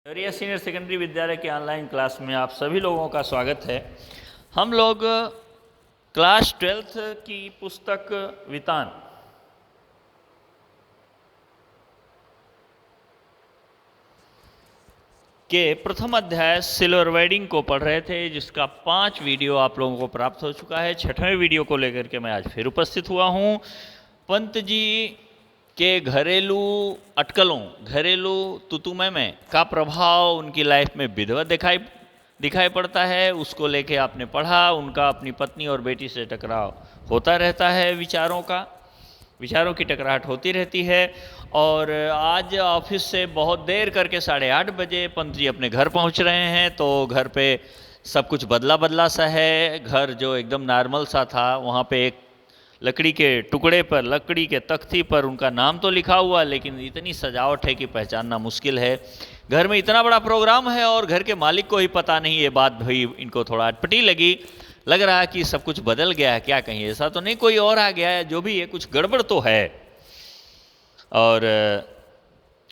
Deoria senior secondary विद्यालय के online class में आप सभी लोगों का स्वागत है। हम लोग क्लास 12th की पुस्तक वितान के प्रथम अध्याय सिल्वर वेडिंग को पढ़ रहे थे, जिसका 5 वीडियो आप लोगों को प्राप्त हो चुका है। 6वें वीडियो को लेकर के मैं आज फिर उपस्थित हुआ हूँ। पंत जी के घरेलू अटकलों, घरेलू तुतुमे में का प्रभाव उनकी लाइफ में विधिवत दिखाई पड़ता है। उसको लेके आपने पढ़ा। उनका अपनी पत्नी और बेटी से टकराव होता रहता है, विचारों की टकराहट होती रहती है। और आज ऑफिस से बहुत देर करके 8:30 बजे पंत जी अपने घर पहुंच रहे हैं। तो घर पे सब कुछ बदला सा है। घर जो एकदम नॉर्मल सा था, वहाँ पे एक लकड़ी के टुकड़े पर, लकड़ी के तख्ती पर उनका नाम तो लिखा हुआ, लेकिन इतनी सजावट है कि पहचानना मुश्किल है। घर में इतना बड़ा प्रोग्राम है और घर के मालिक को ही पता नहीं। ये बात भाई इनको थोड़ा अटपटी लगी। लग रहा है कि सब कुछ बदल गया है। क्या कहीं ऐसा तो नहीं कोई और आ गया है? जो भी है, कुछ गड़बड़ तो है। और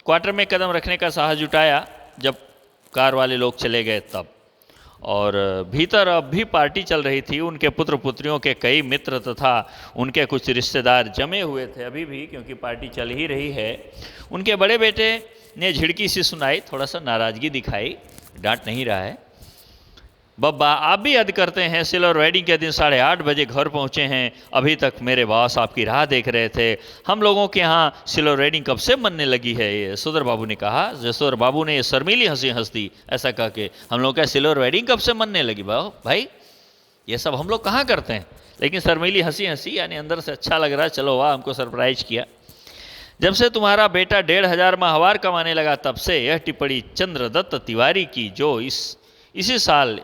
क्वार्टर में कदम रखने का साहस जुटाया जब कार वाले लोग चले गए तब। और भीतर अब भी पार्टी चल रही थी। उनके पुत्र पुत्रियों के कई मित्र तथा उनके कुछ रिश्तेदार जमे हुए थे अभी भी, क्योंकि पार्टी चल ही रही है। उनके बड़े बेटे ने झिड़की सी सुनाई, थोड़ा सा नाराज़गी दिखाई। डांट नहीं रहा है। बब्बा, आप भी याद करते हैं सिल्वर वेडिंग के दिन 8:30 बजे घर पहुंचे हैं। अभी तक मेरे बॉस आपकी राह देख रहे थे। हम लोगों के यहाँ सिल्वर वेडिंग कब से मनने लगी है? ये यशोधर बाबू ने कहा। यशोधर बाबू ने ये शर्मीली हंसी हंस दी। ऐसा कह के हम लोग क्या सिल्वर वेडिंग कब से मनने लगी? भाई ये सब हम लोग कहाँ करते हैं? लेकिन शर्मीली हंसी हंसी, यानी अंदर से अच्छा लग रहा है। चलो वाह, हमको सरप्राइज किया। जब से तुम्हारा बेटा 1,500 माहवार कमाने लगा, तब से यह टिप्पणी चंद्रदत्त तिवारी की, जो इसी साल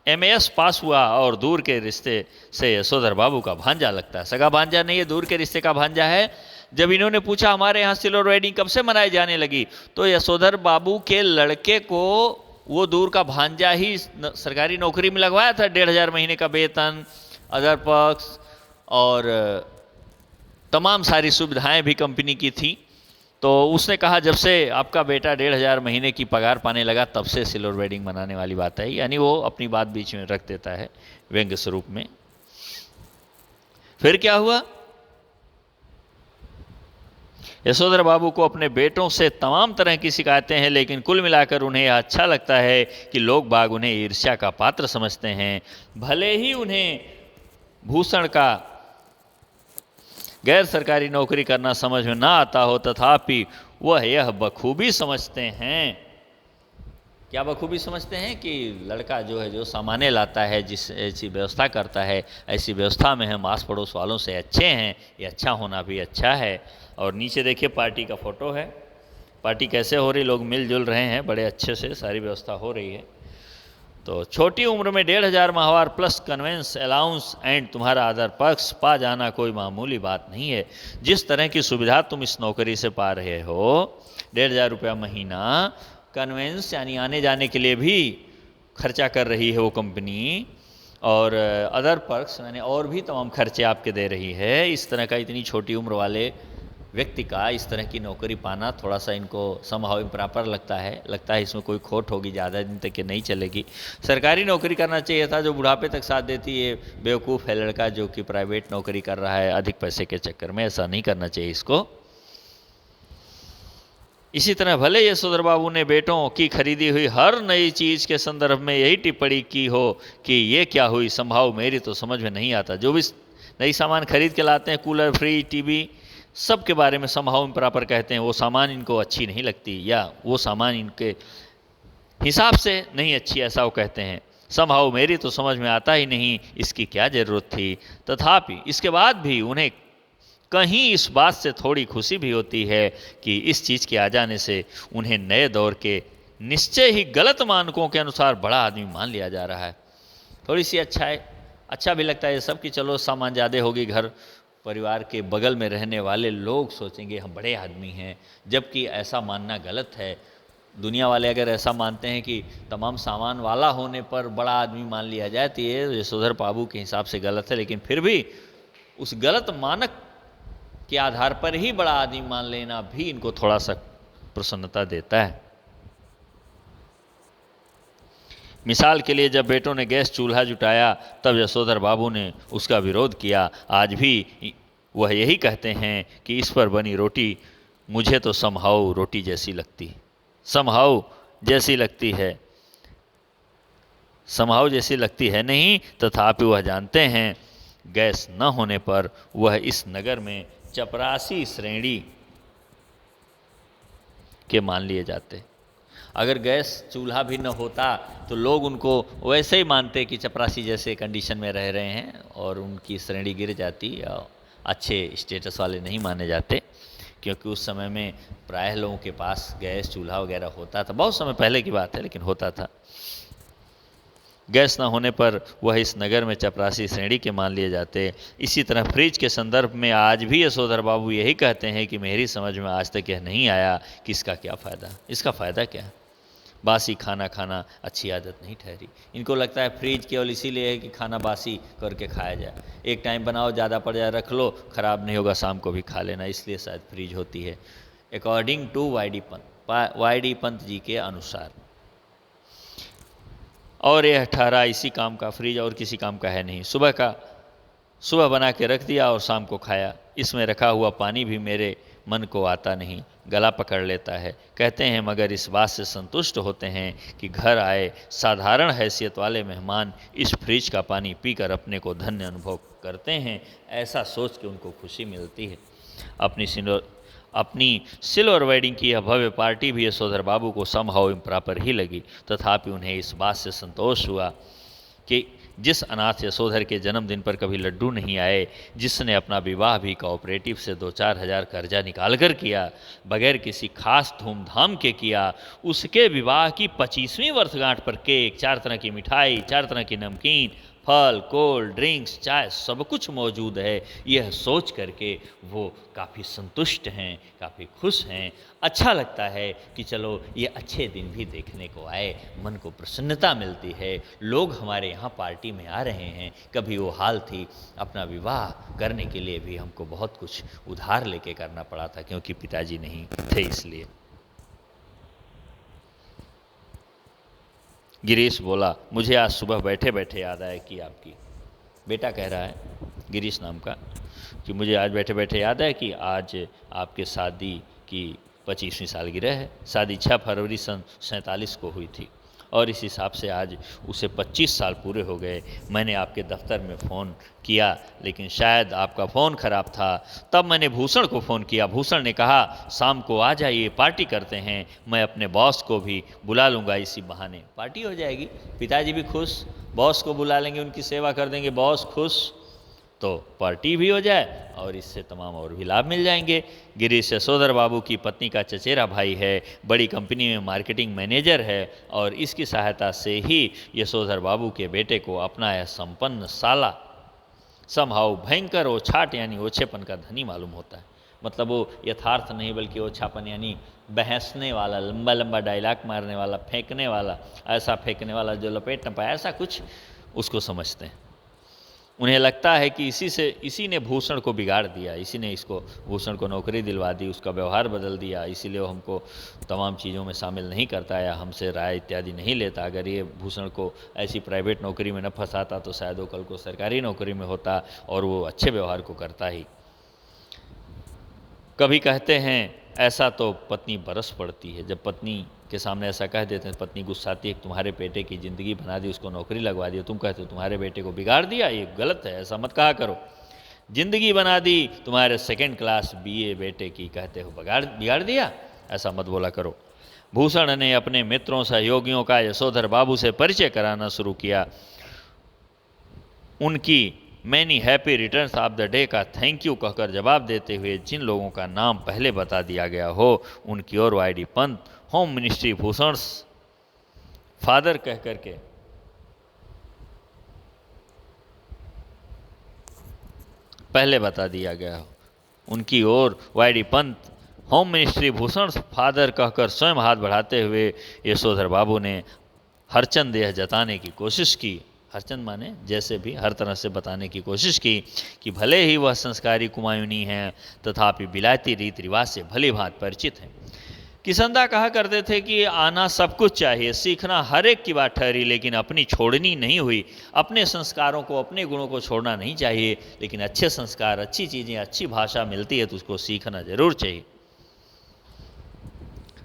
MAS पास हुआ और दूर के रिश्ते से यशोधर बाबू का भांजा लगता है। सगा भांजा नहीं है, दूर के रिश्ते का भांजा है। जब इन्होंने पूछा हमारे यहाँ सिल्वर वेडिंग कब से मनाई जाने लगी, तो यशोधर बाबू के लड़के को वो दूर का भांजा ही सरकारी नौकरी में लगवाया था। 1,500 महीने का वेतन, अदर पक्ष और तमाम सारी सुविधाएं भी कंपनी की थी। तो उसने कहा जब से आपका बेटा 1,500 महीने की पगार पाने लगा, तब से सिल्वर वेडिंग मनाने वाली बात है। यानी वो अपनी बात बीच में रख देता है व्यंग्य स्वरूप में। फिर क्या हुआ? यशोधर बाबू को अपने बेटों से तमाम तरह की शिकायतें हैं, लेकिन कुल मिलाकर उन्हें यह अच्छा लगता है कि लोग बाग उन्हें ईर्ष्या का पात्र समझते हैं। भले ही उन्हें भूषण का गैर सरकारी नौकरी करना समझ में ना आता हो, तथापि वह यह बखूबी समझते हैं। क्या बखूबी समझते हैं? कि लड़का जो है, जो सामान्य लाता है, जिस ऐसी व्यवस्था करता है, ऐसी व्यवस्था में हम आस पड़ोस वालों से अच्छे हैं। ये अच्छा होना भी अच्छा है। और नीचे देखिए पार्टी का फोटो है। पार्टी कैसे हो रही, लोग मिलजुल रहे हैं, बड़े अच्छे से सारी व्यवस्था हो रही है। तो छोटी उम्र में 1,500 माहवार प्लस कन्वेंस अलाउंस एंड तुम्हारा आदर पक्ष पा जाना कोई मामूली बात नहीं है। जिस तरह की सुविधा तुम इस नौकरी से पा रहे हो, 1,500 रुपया महीना, कन्वेंस यानी आने जाने के लिए भी खर्चा कर रही है वो कंपनी, और अदर पर्क्स यानी और भी तमाम खर्चे आपके दे रही है। इस तरह का इतनी छोटी उम्र वाले व्यक्ति का इस तरह की नौकरी पाना थोड़ा सा इनको समहाउ इम्प्रॉपर लगता है इसमें कोई खोट होगी, ज़्यादा दिन तक ये नहीं चलेगी। सरकारी नौकरी करना चाहिए था जो बुढ़ापे तक साथ देती है। बेवकूफ़ है लड़का जो कि प्राइवेट नौकरी कर रहा है अधिक पैसे के चक्कर में। ऐसा नहीं करना चाहिए इसको। इसी तरह भले यशोधर बाबू ने बेटों की खरीदी हुई हर नई चीज़ के संदर्भ में यही टिप्पणी की हो कि ये क्या हुई, संभाव मेरी तो समझ में नहीं आता। जो भी नई सामान खरीद के लाते हैं, कूलर, फ्रिज, टीवी, सब के बारे में समहाउ इम्प्रॉपर कहते हैं। वो सामान इनको अच्छी नहीं लगती, या वो सामान इनके हिसाब से नहीं अच्छी, ऐसा वो कहते हैं। समहाउ मेरी तो समझ में आता ही नहीं, इसकी क्या ज़रूरत थी। तथापि इसके बाद भी उन्हें कहीं इस बात से थोड़ी खुशी भी होती है कि इस चीज़ के आ जाने से उन्हें नए दौर के निश्चय ही गलत मानकों के अनुसार बड़ा आदमी मान लिया जा रहा है। थोड़ी सी अच्छा भी लगता है ये सब कि चलो सामान ज़्यादा होगी, घर परिवार के बगल में रहने वाले लोग सोचेंगे हम बड़े आदमी हैं, जबकि ऐसा मानना गलत है। दुनिया वाले अगर ऐसा मानते हैं कि तमाम सामान वाला होने पर बड़ा आदमी मान लिया जाए, तो ये यशोधर बाबू के हिसाब से गलत है। लेकिन फिर भी उस गलत मानक के आधार पर ही बड़ा आदमी मान लेना भी इनको थोड़ा सा प्रसन्नता देता है। मिसाल के लिए जब बेटों ने गैस चूल्हा जुटाया तब यशोधर बाबू ने उसका विरोध किया। आज भी वह यही कहते हैं कि इस पर बनी रोटी मुझे तो समहाउ रोटी जैसी लगती, समहाउ जैसी लगती है, समहाउ जैसी लगती है नहीं। तथापि वह जानते हैं गैस न होने पर वह इस नगर में चपरासी श्रेणी के मान लिए जाते। अगर गैस चूल्हा भी न होता तो लोग उनको वैसे ही मानते कि चपरासी जैसे कंडीशन में रह रहे हैं और उनकी श्रेणी गिर जाती या अच्छे स्टेटस वाले नहीं माने जाते, क्योंकि उस समय में प्रायः लोगों के पास गैस चूल्हा वगैरह होता था। बहुत समय पहले की बात है लेकिन होता था। गैस न होने पर वह इस नगर में चपरासी श्रेणी के मान लिए जाते। इसी तरह फ्रिज के संदर्भ में आज भी यशोधर बाबू यही कहते हैं कि मेरी समझ में आज तक यह नहीं आया कि इसका क्या फ़ायदा, इसका फ़ायदा क्या है। बासी खाना खाना अच्छी आदत नहीं ठहरी। इनको लगता है फ्रिज केवल इसीलिए है कि खाना बासी करके खाया जाए, एक टाइम बनाओ, ज़्यादा पड़ जाए रख लो, ख़राब नहीं होगा, शाम को भी खा लेना, इसलिए शायद फ्रिज होती है। According to Y D Pant ji के अनुसार। और यह ठहरा इसी काम का, फ्रिज और किसी काम का है नहीं। सुबह बना के रख दिया और शाम को खाया। इसमें रखा हुआ पानी भी मेरे मन को आता नहीं, गला पकड़ लेता है। कहते हैं मगर इस बात से संतुष्ट होते हैं कि घर आए साधारण हैसियत वाले मेहमान इस फ्रिज का पानी पीकर अपने को धन्य अनुभव करते हैं। ऐसा सोच के उनको खुशी मिलती है। अपनी सिल्वर वेडिंग की यह भव्य पार्टी भी यशोधर बाबू को समहाउ इम्प्रॉपर ही लगी। तथापि उन्हें इस बात से संतोष हुआ कि जिस अनाथ यशोधर के जन्मदिन पर कभी लड्डू नहीं आए, जिसने अपना विवाह भी कोऑपरेटिव से 2-4 हज़ार कर्जा निकाल कर किया, बगैर किसी खास धूमधाम के किया, उसके विवाह की 25वीं वर्षगांठ पर केक, 4 तरह की मिठाई, 4 तरह की नमकीन, फल, कोल्ड ड्रिंक्स, चाय, सब कुछ मौजूद है। यह सोच करके वो काफ़ी संतुष्ट हैं, काफ़ी खुश हैं। अच्छा लगता है कि चलो ये अच्छे दिन भी देखने को आए, मन को प्रसन्नता मिलती है। लोग हमारे यहाँ पार्टी में आ रहे हैं। कभी वो हाल थी, अपना विवाह करने के लिए भी हमको बहुत कुछ उधार लेके करना पड़ा था, क्योंकि पिताजी नहीं थे इसलिए। गिरीश बोला, मुझे आज सुबह बैठे बैठे याद आया कि आपकी, बेटा कह रहा है गिरीश नाम का, कि मुझे आज बैठे बैठे याद है कि आज आपके शादी की 25वीं सालगिरह है। शादी 6 फरवरी सन 47 को हुई थी और इस हिसाब से आज उसे 25 साल पूरे हो गए। मैंने आपके दफ्तर में फ़ोन किया लेकिन शायद आपका फ़ोन ख़राब था। तब मैंने भूषण को फ़ोन किया। भूषण ने कहा शाम को आ जाइए, पार्टी करते हैं। मैं अपने बॉस को भी बुला लूँगा, इसी बहाने पार्टी हो जाएगी। पिताजी भी खुश, बॉस को बुला लेंगे, उनकी सेवा कर देंगे, बॉस खुश, तो पार्टी भी हो जाए और इससे तमाम और भी लाभ मिल जाएंगे। गिरीश यशोधर बाबू की पत्नी का चचेरा भाई है, बड़ी कंपनी में मार्केटिंग मैनेजर है और इसकी सहायता से ही यशोधर बाबू के बेटे को अपना यह संपन्न साला समहाउ भयंकर ओछाट यानी ओछेपन का धनी मालूम होता है। मतलब वो यथार्थ नहीं बल्कि ओछापन यानी बहसने वाला, लंबा लंबा डायलॉग मारने वाला, फेंकने वाला, ऐसा फेंकने वाला जो लपेट न पाए, ऐसा कुछ उसको समझते हैं। उन्हें लगता है कि इसी ने भूषण को बिगाड़ दिया, इसी ने इसको भूषण को नौकरी दिलवा दी, उसका व्यवहार बदल दिया, इसीलिए वो हमको तमाम चीज़ों में शामिल नहीं करता या हमसे राय इत्यादि नहीं लेता। अगर ये भूषण को ऐसी प्राइवेट नौकरी में न फंसाता तो शायद वो कल को सरकारी नौकरी में होता और वो अच्छे व्यवहार को करता ही। कभी कहते हैं ऐसा तो पत्नी बरस पड़ती है। जब पत्नी के सामने ऐसा कह देते हैं, पत्नी गुस्साती है, तुम्हारे बेटे की ज़िंदगी बना दी, उसको नौकरी लगवा दी, तुम कहते हो तुम्हारे बेटे को बिगाड़ दिया, ये गलत है, ऐसा मत कहा करो। ज़िंदगी बना दी तुम्हारे 2nd क्लास BA बेटे की, कहते हो बिगाड़ दिया, ऐसा मत बोला करो। भूषण ने अपने मित्रों सहयोगियों का यशोधर बाबू से परिचय कराना शुरू किया। उनकी many happy returns of the day का थैंक यू कहकर जवाब देते हुए जिन लोगों का नाम पहले बता दिया गया हो उनकी ओर Y D. Pant, home ministry Bhushan father कह करके पहले बता दिया गया हो, उनकी ओर Y D. Pant, home ministry Bhushan father कहकर स्वयं हाथ बढ़ाते हुए यशोधर बाबू ने हरचंद यह जताने की कोशिश की, हरचंद माने जैसे भी, हर तरह से बताने की कोशिश की कि भले ही वह संस्कारी कुमायूनी हैं तथापि विलायती रीति रिवाज से भली भांति परिचित हैं। किसंदा कहा करते थे कि आना सब कुछ चाहिए, सीखना हर एक की बात ठहरी, लेकिन अपनी छोड़नी नहीं हुई। अपने संस्कारों को, अपने गुणों को छोड़ना नहीं चाहिए, लेकिन अच्छे संस्कार, अच्छी चीज़ें, अच्छी भाषा मिलती है तो उसको सीखना जरूर चाहिए।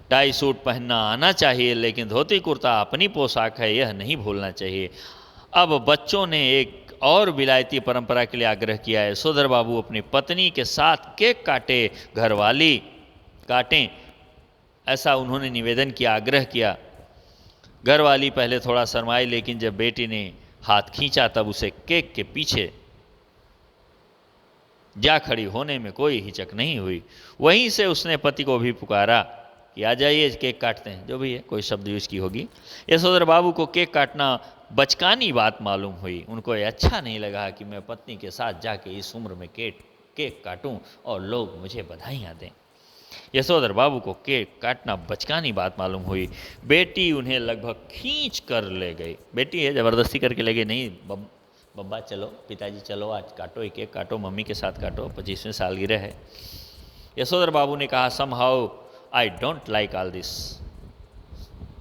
टाई सूट पहनना आना चाहिए, लेकिन धोती कुर्ता अपनी पोशाक है, यह नहीं भूलना चाहिए। अब बच्चों ने एक और विलायती परंपरा के लिए आग्रह किया है। यशोधर बाबू अपनी पत्नी के साथ केक काटे, घरवाली काटें, ऐसा उन्होंने निवेदन किया, आग्रह किया। घरवाली पहले थोड़ा शर्माई, लेकिन जब बेटी ने हाथ खींचा तब उसे केक के पीछे जा खड़ी होने में कोई हिचक नहीं हुई। वहीं से उसने पति को भी पुकारा कि आ जाइए केक काटते हैं, जो भी है कोई शब्द यूज की होगी। यशोधर बाबू को केक काटना बचकानी बात मालूम हुई। उनको ये अच्छा नहीं लगा कि मैं पत्नी के साथ जाके इस उम्र में केक काटूं और लोग मुझे बधाइयाँ दें। यशोधर बाबू को केक काटना बचकानी बात मालूम हुई। बेटी उन्हें लगभग खींच कर ले गई। बेटी है, ज़बरदस्ती करके ले गई नहीं, बब्बा चलो, पिताजी चलो, आज काटो, एक केक काटो, मम्मी के साथ काटो, 25वें सालगिरह है। यशोधर बाबू ने कहा, somehow I don't like all this,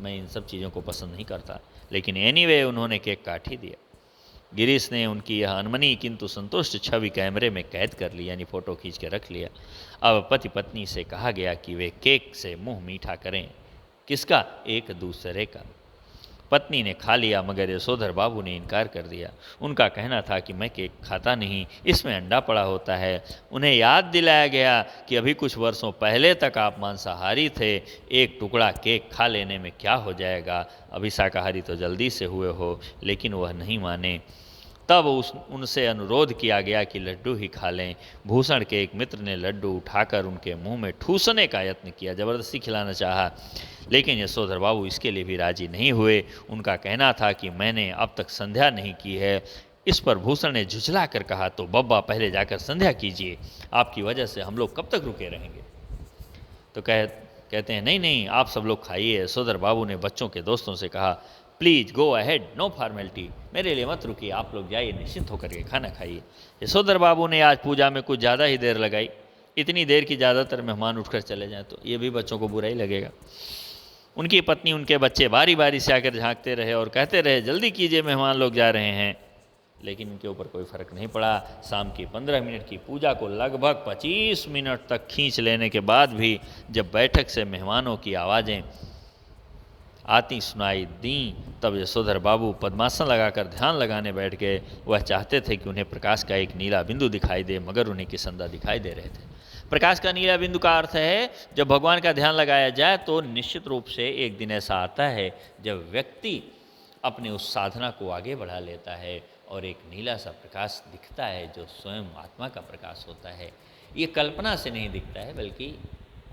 मैं इन सब चीज़ों को पसंद नहीं करता, लेकिन एनीवे उन्होंने केक काट ही दिया। गिरीश ने उनकी यह अनमनी किंतु संतुष्ट छवि कैमरे में कैद कर ली, यानी फ़ोटो खींच के रख लिया। अब पति पत्नी से कहा गया कि वे केक से मुंह मीठा करें। किसका? एक दूसरे का। पत्नी ने खा लिया, मगर यशोधर बाबू ने इनकार कर दिया। उनका कहना था कि मैं केक खाता नहीं, इसमें अंडा पड़ा होता है। उन्हें याद दिलाया गया कि अभी कुछ वर्षों पहले तक आप मांसाहारी थे, एक टुकड़ा केक खा लेने में क्या हो जाएगा, अभी शाकाहारी तो जल्दी से हुए हो। लेकिन वह नहीं माने। तब उनसे अनुरोध किया गया कि लड्डू ही खा लें। भूषण के एक मित्र ने लड्डू उठाकर उनके मुंह में ठूसने का यत्न किया, जबरदस्ती खिलाना चाहा, लेकिन यशोधर बाबू इसके लिए भी राजी नहीं हुए। उनका कहना था कि मैंने अब तक संध्या नहीं की है। इस पर भूषण ने झुझला कर कहा, तो बब्बा पहले जाकर संध्या कीजिए, आपकी वजह से हम लोग कब तक रुके रहेंगे। तो कहते हैं, नहीं नहीं, आप सब लोग खाइए। यशोधर बाबू ने बच्चों के दोस्तों से कहा, please go ahead, no formality, मेरे लिए मत रुकिए, आप लोग जाइए, निश्चिंत होकर के खाना खाइए। यशोधर बाबू ने आज पूजा में कुछ ज़्यादा ही देर लगाई। इतनी देर की ज़्यादातर मेहमान उठकर चले जाएं तो ये भी बच्चों को बुरा ही लगेगा। उनकी पत्नी, उनके बच्चे बारी बारी से आकर झांकते रहे और कहते रहे, जल्दी कीजिए, मेहमान लोग जा रहे हैं। लेकिन उनके ऊपर कोई फ़र्क नहीं पड़ा। शाम की 15 मिनट की पूजा को लगभग 25 मिनट तक खींच लेने के बाद भी जब बैठक से मेहमानों की आवाज़ें आती सुनाई दी, तब यशोधर बाबू पद्मासन लगाकर ध्यान लगाने बैठ गए। वह चाहते थे कि उन्हें प्रकाश का एक नीला बिंदु दिखाई दे, मगर उन्हें किसंदा दिखाई दे रहे थे। प्रकाश का नीला बिंदु का अर्थ है, जब भगवान का ध्यान लगाया जाए तो निश्चित रूप से एक दिन ऐसा आता है जब व्यक्ति अपने उस साधना को आगे बढ़ा लेता है और एक नीला सा प्रकाश दिखता है जो स्वयं आत्मा का प्रकाश होता है। ये कल्पना से नहीं दिखता है, बल्कि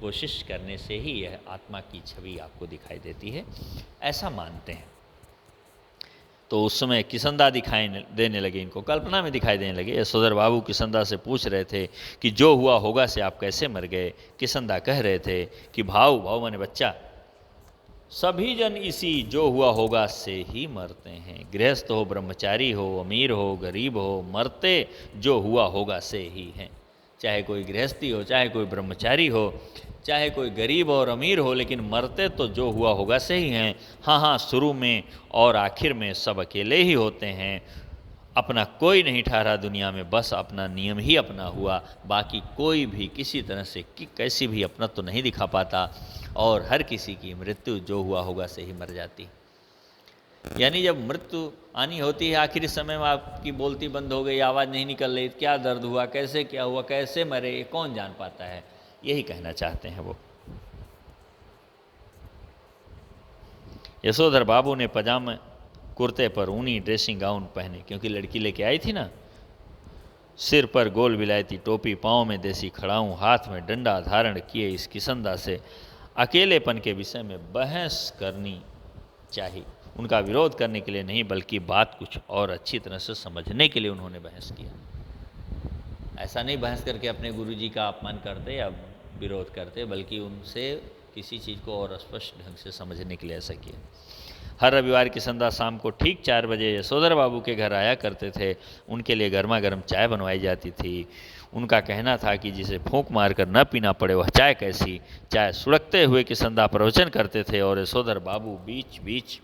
कोशिश करने से ही यह आत्मा की छवि आपको दिखाई देती है, ऐसा मानते हैं। तो उस समय किसंदा दिखाई देने लगे, इनको कल्पना में दिखाई देने लगे। यशोधर बाबू किसंदा से पूछ रहे थे कि जो हुआ होगा से आप कैसे मर गए। किसंदा कह रहे थे कि भाव माने बच्चा, सभी जन इसी जो हुआ होगा से ही मरते हैं। गृहस्थ हो, ब्रह्मचारी हो, अमीर हो, गरीब हो, मरते जो हुआ होगा से ही हैं। चाहे कोई गृहस्थी हो, चाहे कोई ब्रह्मचारी हो, चाहे कोई गरीब और अमीर हो, लेकिन मरते तो जो हुआ होगा से ही हैं। हाँ, शुरू में और आखिर में सब अकेले ही होते हैं। अपना कोई नहीं ठहरा दुनिया में, बस अपना नियम ही अपना हुआ। बाकी कोई भी किसी तरह से कैसी भी अपना तो नहीं दिखा पाता, और हर किसी की मृत्यु जो हुआ होगा से ही मर जाती। यानी जब मृत्यु आनी होती है, आखिरी समय में आपकी बोलती बंद हो गई, आवाज़ नहीं निकल रही, क्या दर्द हुआ, कैसे क्या हुआ, कैसे मरे, ये कौन जान पाता है, यही कहना चाहते हैं वो। यशोधर बाबू ने पजामा कुर्ते पर ऊनी ड्रेसिंग गाउन पहने, क्योंकि लड़की लेके आई थी ना। सिर पर गोल विलायती टोपी, पाँव में देसी खड़ाऊँ, हाथ में डंडा धारण किए इस किसंदा से अकेलेपन के विषय में बहस करनी चाहिए। उनका विरोध करने के लिए नहीं, बल्कि बात कुछ और अच्छी तरह से समझने के लिए उन्होंने बहस किया। ऐसा नहीं बहस करके अपने गुरुजी का अपमान करते या विरोध करते, बल्कि उनसे किसी चीज़ को और स्पष्ट ढंग से समझने के लिए ऐसा किया। हर रविवार किसंदा शाम को ठीक 4 बजे यशोधर बाबू के घर आया करते थे। उनके लिए गर्मा गर्म चाय बनवाई जाती थी। उनका कहना था कि जिसे फूंक मारकर न पीना पड़े वह चाय कैसी। चाय सुड़कते हुए किसंदा प्रवचन करते थे और यशोधर बाबू बीच बीच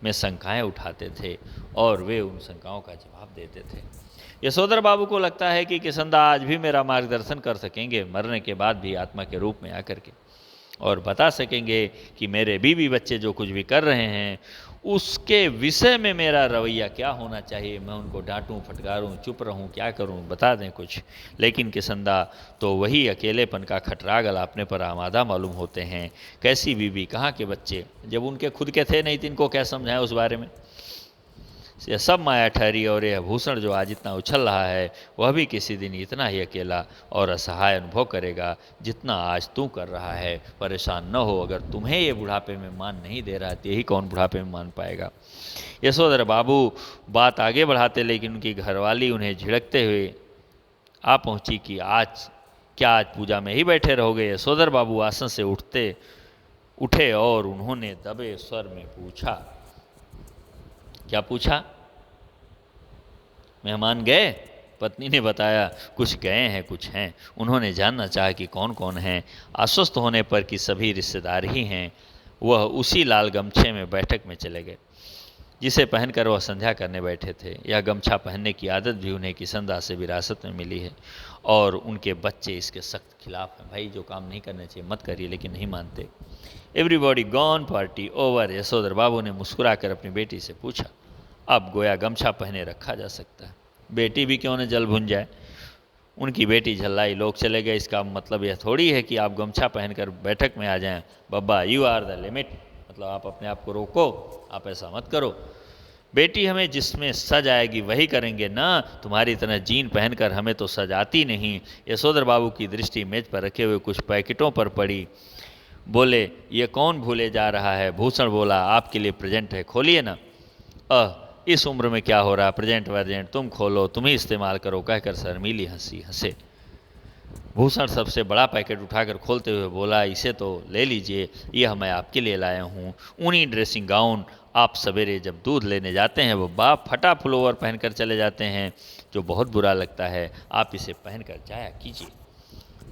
में शंकाएं उठाते थे और वे उन शंकाओं का जवाब देते थे। यशोधर बाबू को लगता है कि किसंदा आज भी मेरा मार्गदर्शन कर सकेंगे, मरने के बाद भी आत्मा के रूप में आकर के, और बता सकेंगे कि मेरे बीवी बच्चे जो कुछ भी कर रहे हैं उसके विषय में मेरा रवैया क्या होना चाहिए। मैं उनको डांटूं, फटकारूं, चुप रहूं, क्या करूं, बता दें कुछ। लेकिन किसंदा तो वही अकेलेपन का खटराग अलापने पर आमादा मालूम होते हैं। कैसी बीवी, कहाँ के बच्चे, जब उनके खुद के थे नहीं तो इनको क्या समझाएं उस बारे में। यह सब माया ठहरी और यह भूषण जो आज इतना उछल रहा है वह भी किसी दिन इतना ही अकेला और असहाय अनुभव करेगा जितना आज तू कर रहा है। परेशान न हो, अगर तुम्हें ये बुढ़ापे में मान नहीं दे रहा तो यही कौन बुढ़ापे में मान पाएगा। यशोधर बाबू बात आगे बढ़ाते, लेकिन उनकी घरवाली उन्हें झिड़कते हुए आ पहुंची कि आज पूजा में ही बैठे रहोगे। यशोधर बाबू आसन से उठे और उन्होंने दबे स्वर में पूछा। क्या पूछा? मेहमान गए? पत्नी ने बताया, कुछ गए हैं कुछ हैं। उन्होंने जानना चाहा कि कौन कौन हैं। आश्वस्त होने पर कि सभी रिश्तेदार ही हैं, वह उसी लाल गमछे में बैठक में चले गए जिसे पहनकर वह संध्या करने बैठे थे। यह गमछा पहनने की आदत भी उन्हें किसंदा से विरासत में मिली है और उनके बच्चे इसके सख्त खिलाफ हैं। भाई जो काम नहीं करने चाहिए मत करिए, लेकिन नहीं मानते। Everybody gone, party over. Yashodhar babu ने मुस्कुराकर अपनी बेटी से पूछा। अब गोया गमछा पहने रखा जा सकता है, बेटी भी क्यों न जल भुन जाए। उनकी बेटी झल्लाई, लोग चले गए, इसका मतलब यह थोड़ी है कि आप गमछा पहनकर बैठक में आ जाएं। बब्बा, यू आर द लिमिट, मतलब आप अपने आप को रोको, आप ऐसा मत करो। बेटी, हमें जिसमें सज आएगी वही करेंगे ना, तुम्हारी तरह जीन पहनकर हमें तो सज आती नहीं। यशोधर बाबू की दृष्टि मेज पर रखे हुए कुछ पैकेटों पर पड़ी। बोले, ये कौन भूले जा रहा है? भूषण बोला, आपके लिए प्रेजेंट है, खोलिए ना। इस उम्र में क्या हो रहा, प्रेजेंट वर्जेंट तुम खोलो, तुम ही इस्तेमाल करो, कहकर शर्मीली हंसी हंसे। भूषण सबसे बड़ा पैकेट उठाकर खोलते हुए बोला, इसे तो ले लीजिए, यह मैं आपके लिए लाया हूँ। ऊनी ड्रेसिंग गाउन। आप सवेरे जब दूध लेने जाते हैं वो बाप फटा पुलोवर पहनकर चले जाते हैं, जो बहुत बुरा लगता है। आप इसे पहनकर जाया कीजिए।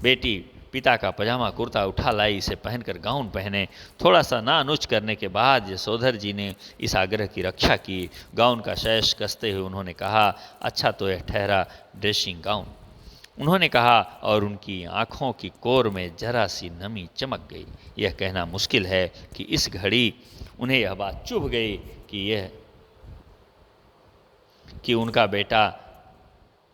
बेटी पिता का पजामा कुर्ता उठा लाई, इसे पहनकर गाउन पहने। थोड़ा सा नानुच करने के बाद यशोधर जी ने इस आग्रह की रक्षा की। गाउन का शैश कसते हुए उन्होंने कहा, अच्छा तो यह ठहरा ड्रेसिंग गाउन। उन्होंने कहा और उनकी आंखों की कोर में जरा सी नमी चमक गई। यह कहना मुश्किल है कि इस घड़ी उन्हें यह बात चुभ गई कि उनका बेटा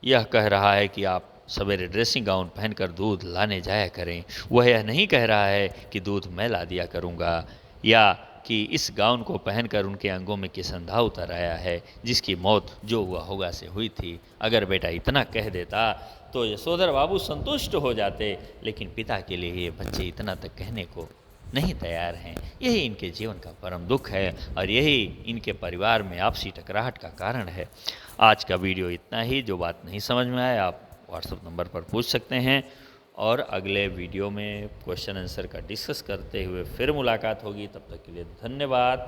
यह कह रहा है कि आप सवेरे ड्रेसिंग गाउन पहनकर दूध लाने जाया करें। वह यह नहीं कह रहा है कि दूध मैं ला दिया करूँगा, या कि इस गाउन को पहनकर उनके अंगों में किसंधा उतर आया है जिसकी मौत जो हुआ होगा से हुई थी। अगर बेटा इतना कह देता तो यशोधर बाबू संतुष्ट हो जाते, लेकिन पिता के लिए ये बच्चे इतना तक कहने को नहीं तैयार हैं। यही इनके जीवन का परम दुख है और यही इनके परिवार में आपसी टकराहट का कारण है। आज का वीडियो इतना ही। जो बात नहीं समझ में आए आप व्हाट्सएप नंबर पर पूछ सकते हैं और अगले वीडियो में क्वेश्चन आंसर का डिस्कस करते हुए फिर मुलाकात होगी। तब तक के लिए धन्यवाद।